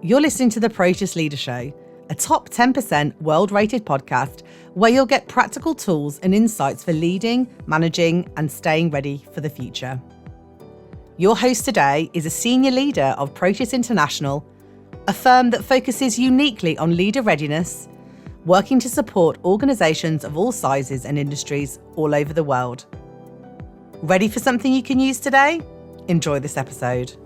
You're listening to the Proteus Leader Show, a top 10% world-rated podcast where you'll get practical tools and insights for leading, managing, and staying ready for the future. Your host today is a senior leader of Proteus International, a firm that focuses uniquely on leader readiness, working to support organisations of all sizes and industries all over the world. Ready for something you can use today? Enjoy this episode.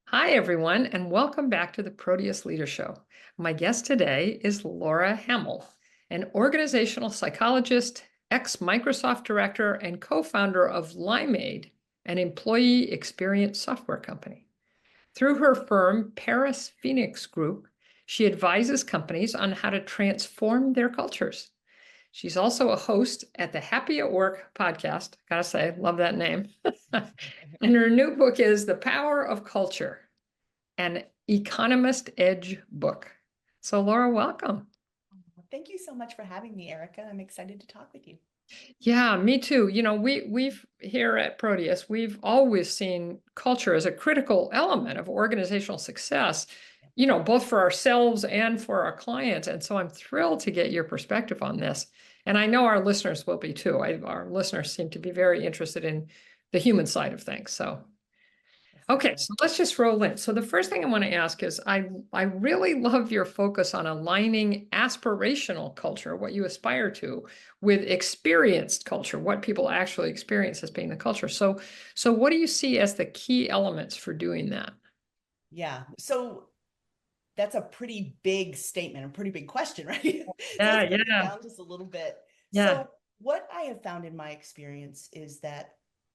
Hi, everyone, and welcome back to the Proteus Leader Show. My guest today is Laura Hamill, an organizational psychologist, ex-Microsoft director, and co-founder of Limeade, an employee experience software company. Through her firm, Paris Phoenix Group, she advises companies on how to transform their cultures. She's also a host at the Happy at Work podcast. Gotta say, love that name. And her new book is The Power of Culture, an Economist Edge book. So Laura, welcome. Thank you so much for having me, Erika. I'm excited to talk with you. Yeah, me too. You know, we've here at Proteus, we've always seen culture as a critical element of organizational success, you know, both for ourselves and for our clients. And so I'm thrilled to get your perspective on this. And I know our listeners will be too. Our listeners seem to be very interested in the human side of things. So okay, so let's just roll in. So the first thing I want to ask is, I really love your focus on aligning aspirational culture, what you aspire to, with experienced culture, what people actually experience as being the culture. So what do you see as the key elements for doing that? Yeah, so that's a pretty big statement, a pretty big question, right? Yeah, so let's break it yeah. down just a little bit. Yeah. So what I have found in my experience is that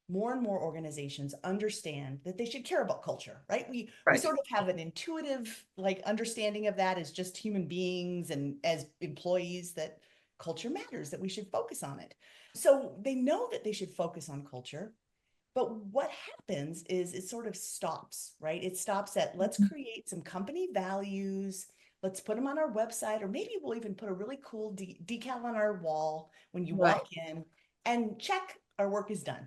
more and more organizations understand that they should care about culture, right? We sort of have an intuitive understanding of that as just human beings and as employees, that culture matters, that we should focus on it. So they know that they should focus on culture. But what happens is it sort of stops, right? It stops at, let's create some company values. Let's put them on our website, or maybe we'll even put a really cool decal on our wall when you walk in, and check, our work is done.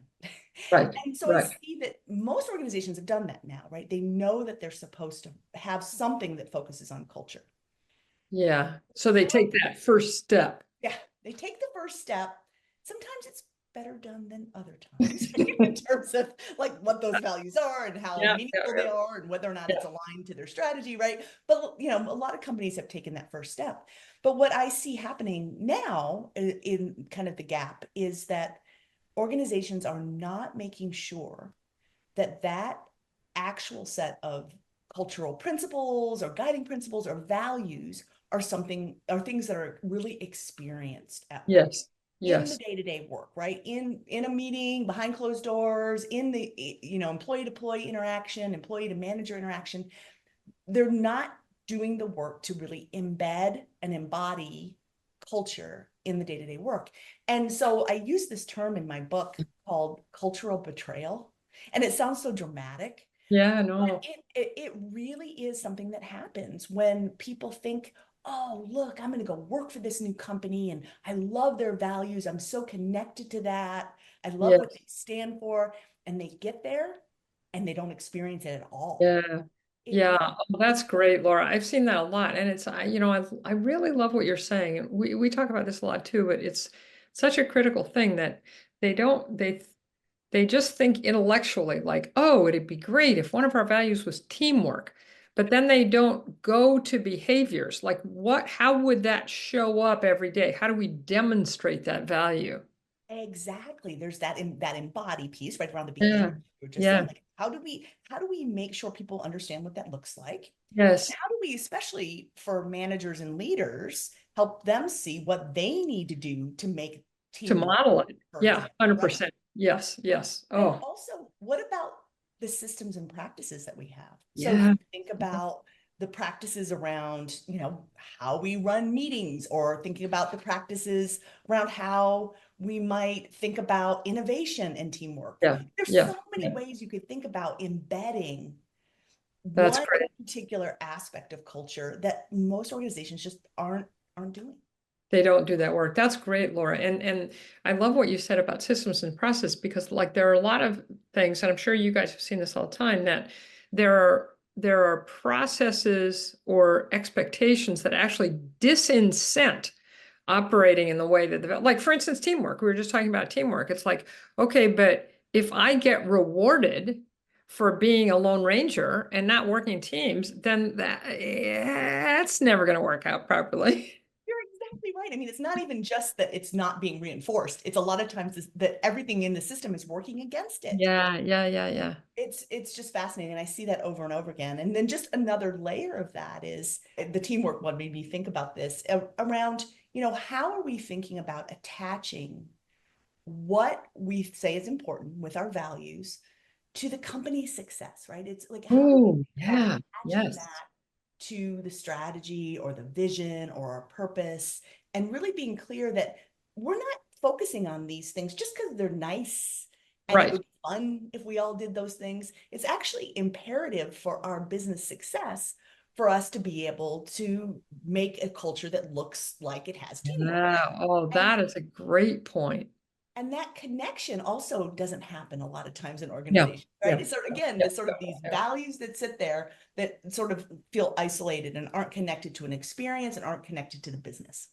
Right. And so I see that most organizations have done that now, right? They know that they're supposed to have something that focuses on culture. Yeah. So they take that first step. Yeah, they take the first step. Sometimes it's better done than other times in terms of what those values are and how meaningful they are and whether or not it's aligned to their strategy, right? But a lot of companies have taken that first step. But what I see happening now in kind of the gap is that organizations are not making sure that that actual set of cultural principles or guiding principles or values are things that are really experienced at work. In the day-to-day work, right? In a meeting, behind closed doors, in the employee-to-employee interaction, employee-to-manager interaction. They're not doing the work to really embed and embody culture in the day-to-day work. And so I use this term in my book called cultural betrayal. And it sounds so dramatic. Yeah, no. But it really is something that happens when people think, oh, look, I'm going to go work for this new company and I love their values. I'm so connected to that. I love what they stand for. And they get there and they don't experience it at all. Yeah. Oh, that's great, Laura. I've seen that a lot. And it's, I really love what you're saying. And we talk about this a lot too, but it's such a critical thing that they just think intellectually like, oh, it'd be great if one of our values was teamwork. But then they don't go to behaviors like how would that show up every day? How do we demonstrate that value? Exactly. There's that embody piece right around the behavior. You're just saying, how do we make sure people understand what that looks like? Yes. And how do we, especially for managers and leaders, help them see what they need to do to make to model it? Yeah, 100%. Right? Yes. Oh. And also, what about the systems and practices that we have? So think about the practices around, how we run meetings, or thinking about the practices around how we might think about innovation and teamwork. There's so many ways you could think about embedding one particular aspect of culture that most organizations just aren't doing. They don't do that work. That's great, Laura. And I love what you said about systems and process, because like there are a lot of things, and I'm sure you guys have seen this all the time, that there are processes or expectations that actually disincent operating in the way that like for instance, teamwork. We were just talking about teamwork. It's like, okay, but if I get rewarded for being a lone ranger and not working teams, then that's never going to work out properly. You're exactly right. I mean, it's not even just that it's not being reinforced. It's a lot of times that everything in the system is working against it. Yeah. It's just fascinating. And I see that over and over again. And then just another layer of that is the teamwork one made me think about this around, how are we thinking about attaching what we say is important with our values to the company's success, right? It's like, how do we Oh, think about yeah. attaching Yes. that to the strategy or the vision or our purpose, and really being clear that we're not focusing on these things just because they're nice and it Right. would be fun if we all did those things. It's actually imperative for our business success for us to be able to make a culture that looks like it has teamwork. Yeah. Oh, And that is a great point. that connection also doesn't happen a lot of times in Yeah. organizations, right? Yeah. It's sort of, again, Yeah. the sort of these Yeah. values that sit there that sort of feel isolated and aren't connected to an experience and aren't connected to the business.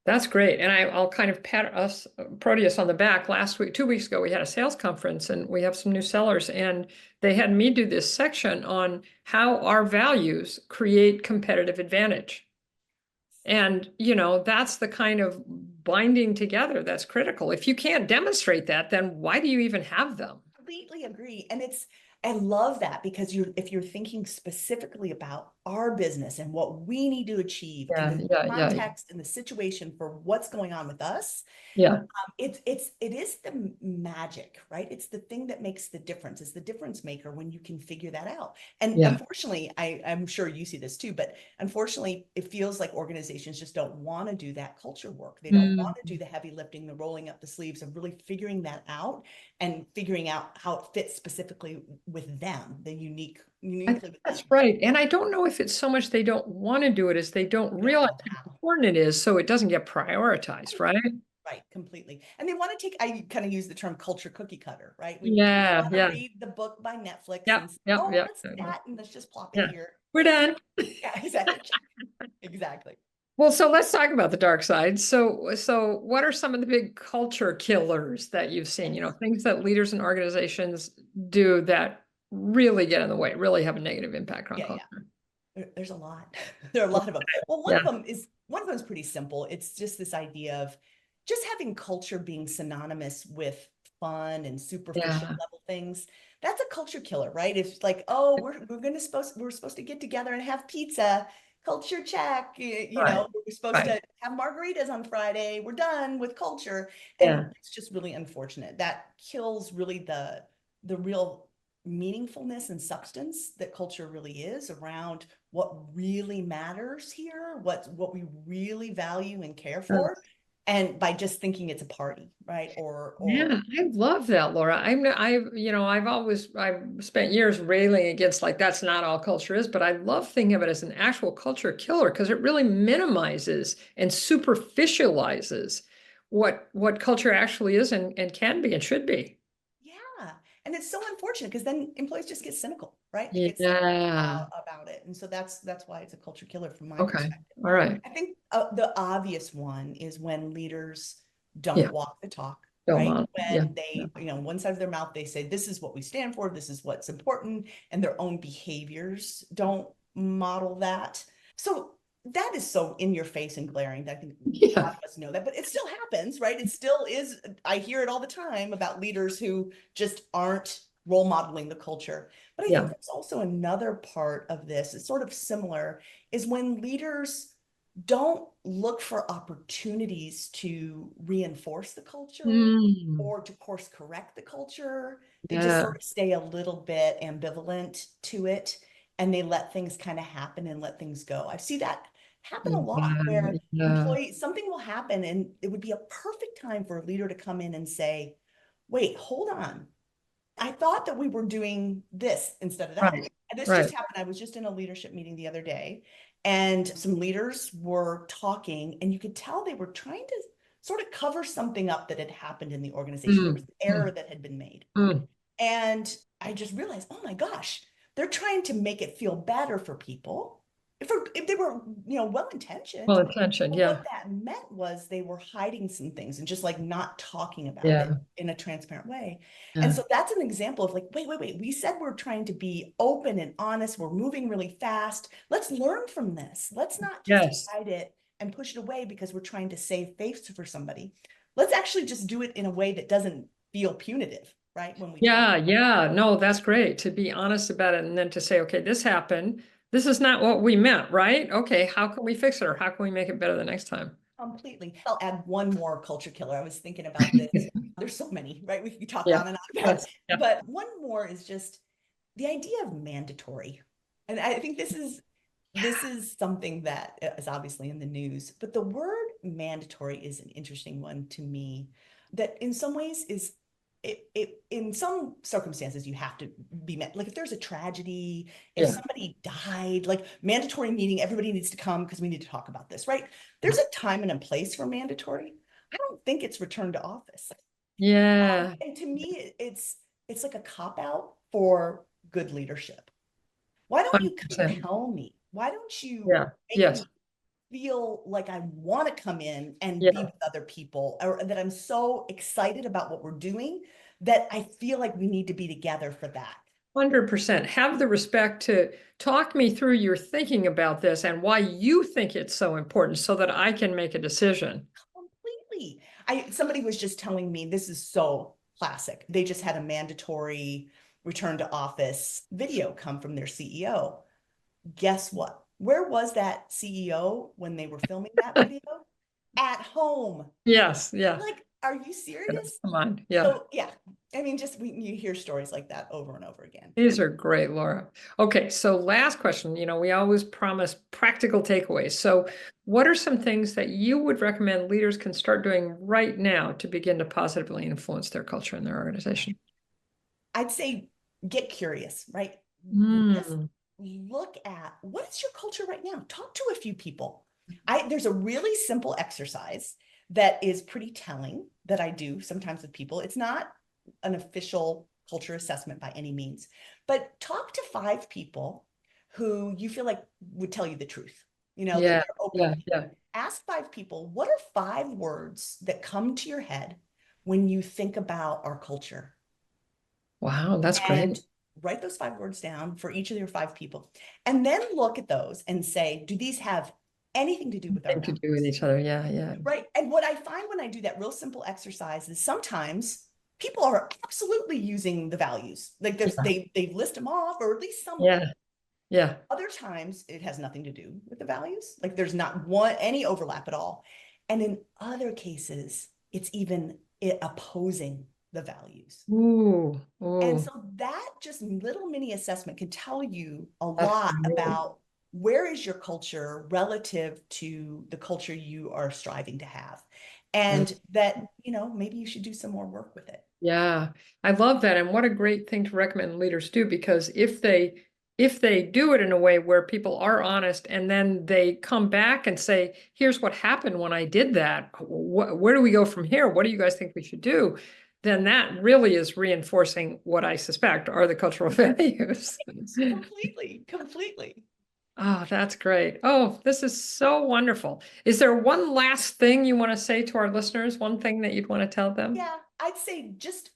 That's great. And I'll kind of pat us, Proteus, on the back. Last week, 2 weeks ago, we had a sales conference and we have some new sellers, and they had me do this section on how our values create competitive advantage. And, that's the kind of binding together that's critical. If you can't demonstrate that, then why do you even have them? Completely agree. And I love that, because if you're thinking specifically about our business and what we need to achieve and the Yeah. context and the situation for what's going on with us, Yeah. it is the magic, right? It's the thing that makes the difference. It's the difference maker when you can figure that out. And Yeah. unfortunately, I'm sure you see this too, but unfortunately, it feels like organizations just don't want to do that culture work. They don't want to do the heavy lifting, the rolling up the sleeves of really figuring that out and figuring out how it fits specifically with them, uniquely with That's them. right. And I don't know if it's so much they don't want to do it as they don't realize how important it is, so it doesn't get prioritized, right? Right, completely. And they want to I kind of use the term culture cookie cutter, right? We Yeah. want to Yeah. read the book by Netflix Yep. and say, Yep. oh, Yep. what's that? And let's just plop it Yeah. here. We're done. Yeah, exactly. Exactly. Well, so let's talk about the dark side. So what are some of the big culture killers that you've seen? Things that leaders and organizations do that really get in the way, really have a negative impact on Yeah, culture. there's a lot. There are a lot of them. Well, Yeah. one of them is pretty simple. It's just this idea of just having culture being synonymous with fun and superficial Yeah. level things. That's a culture killer, right? It's like, oh, we're supposed to get together and have pizza. Culture check. Right. We're supposed Right. to have margaritas on Friday. We're done with culture. Yeah. And it's just really unfortunate. That kills really the real meaningfulness and substance that culture really is around what really matters here, what we really value and care for, and by just thinking it's a party, right? Yeah, I love that, Laura. I've spent years railing against like that's not all culture is, but I love thinking of it as an actual culture killer because it really minimizes and superficializes what culture actually is and can be and should be. yeah. And it's so unfortunate because then employees just get cynical, right? They get cynical Yeah. about it. And so that's why it's a culture killer from my Okay. perspective. All right. I think the obvious one is when leaders Yeah. don't walk the talk, Go right? on. Yeah. When they, one side of their mouth, they say, this is what we stand for, this is what's important, and their own behaviors don't model that. So that is so in your face and glaring that I think a lot of us know that, but it still happens, right? It still is. I hear it all the time about leaders who just aren't role modeling the culture. But I think there's also another part of this, it's sort of similar, is when leaders don't look for opportunities to reinforce the culture or to course correct the culture. They just sort of stay a little bit ambivalent to it and they let things kind of happen and let things go. I see that happen a lot where something will happen and it would be a perfect time for a leader to come in and say, wait, hold on. I thought that we were doing this instead of that. Right. And this Right. just happened. I was just in a leadership meeting the other day, And some leaders were talking, and you could tell they were trying to sort of cover something up that had happened in the organization. There was an error that had been made. And I just realized, oh my gosh, they're trying to make it feel better for people. If they were, well-intentioned. Well-intentioned, yeah. What that meant was they were hiding some things and just like not talking about it in a transparent way. And so that's an example of like, wait, we said we're trying to be open and honest. We're moving really fast. Let's learn from this. Let's not just hide it and push it away because we're trying to save face for somebody. Let's actually just do it in a way that doesn't feel punitive, right? When we no, that's great to be honest about it, and then to say, okay, this happened. This is not what we meant, right? Okay, how can we fix it, or how can we make it better the next time? Completely. I'll add one more culture killer. I was thinking about this. There's so many, right? We could talk on and on about it. But one more is just the idea of mandatory. And I think this is something that is obviously in the news, but the word mandatory is an interesting one to me, that in some ways is in some circumstances you have to be met. Like if there's a tragedy, if somebody died, like mandatory meeting, everybody needs to come because we need to talk about this, right? There's a time and a place for mandatory. I don't think it's return to office. And to me, it's like a cop-out for good leadership. Why don't you compel me? Why don't you make me feel like I want to come in and be with other people, or that I'm so excited about what we're doing that I feel like we need to be together for that. 100%. Have the respect to talk me through your thinking about this and why you think it's so important so that I can make a decision. Completely. Somebody was just telling me, this is so classic. They just had a mandatory return to office video come from their CEO. Guess what? Where was that CEO when they were filming that video? At home. Like, are you serious? Come on. So, I mean, just you hear stories like that over and over again. These are great, Laura. Okay, so last question. We always promise practical takeaways. So what are some things that you would recommend leaders can start doing right now to begin to positively influence their culture and their organization? I'd say get curious, right? Just look at what is your culture right now. Talk to a few people. There's a really simple exercise that is pretty telling that I do sometimes with people. It's not an official culture assessment by any means, but talk to 5 people who you feel like would tell you the truth. That they're open. Ask 5 people, what are 5 words that come to your head when you think about our culture? Wow, that's great. Write those 5 words down for each of your 5 people, and then look at those and say, do these have anything to do with our to do with each other? Right. And what I find when I do that real simple exercise is sometimes people are absolutely using the values. Like they list them off, or at least some. Other times it has nothing to do with the values. Like there's not any overlap at all. And in other cases, it's even opposing the values. And so that just little mini assessment can tell you a lot about where is your culture relative to the culture you are striving to have, and that maybe you should do some more work with it. I love that. And what a great thing to recommend leaders do, because if they do it in a way where people are honest and then they come back and say, here's what happened when I did that, where do we go from here? What do you guys think we should do? Then that really is reinforcing what I suspect are the cultural values. Completely. Oh, that's great. Oh, this is so wonderful. Is there one last thing you want to say to our listeners? One thing that you'd want to tell them? Yeah, I'd say just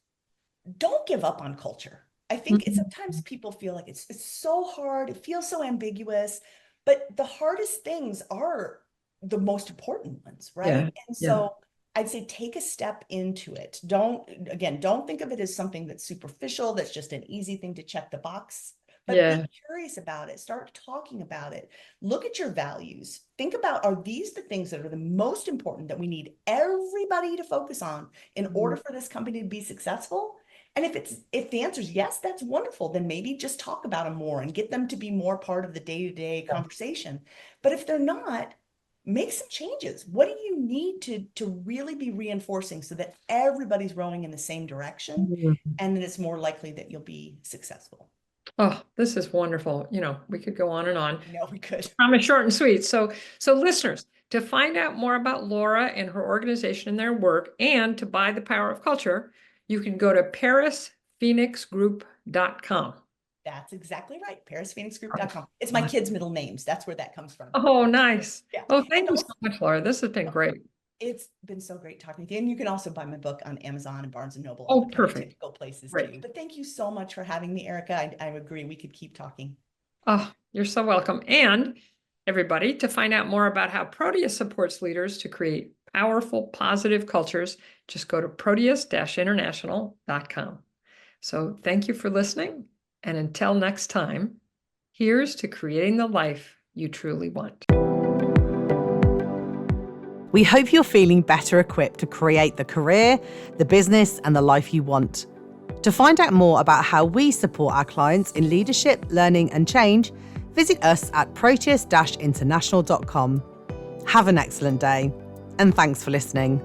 don't give up on culture. I think sometimes people feel like it's so hard. It feels so ambiguous, but the hardest things are the most important ones, right? And so I'd say take a step into it. Don't think of it as something that's superficial, that's just an easy thing to check the box. But be curious about it. Start talking about it. Look at your values. Think about, are these the things that are the most important that we need everybody to focus on in order for this company to be successful? And if the answer is yes, that's wonderful. Then maybe just talk about them more and get them to be more part of the day-to-day conversation. But if they're not, make some changes. What do you need to really be reinforcing so that everybody's rowing in the same direction, and then it's more likely that you'll be successful? Oh, this is wonderful. We could go on and on. No, we could. Promise short and sweet. So listeners, to find out more about Laura and her organization and their work, and to buy The Power of Culture, you can go to parisphoenixgroup.com. That's exactly right. parisphoenixgroup.com. It's my kids' middle names. That's where that comes from. Oh, nice. Yeah. Oh, thank you so much, Laura. This has been great. It's been so great talking with you. And you can also buy my book on Amazon and Barnes & Noble. Oh, perfect. Typical places Great. too. But thank you so much for having me, Erika. I agree. We could keep talking. Oh, you're so welcome. And everybody, to find out more about how Proteus supports leaders to create powerful, positive cultures, just go to proteus-international.com. So thank you for listening. And until next time, here's to creating the life you truly want. We hope you're feeling better equipped to create the career, the business, and the life you want. To find out more about how we support our clients in leadership, learning, and change, visit us at proteus-international.com. Have an excellent day, and thanks for listening.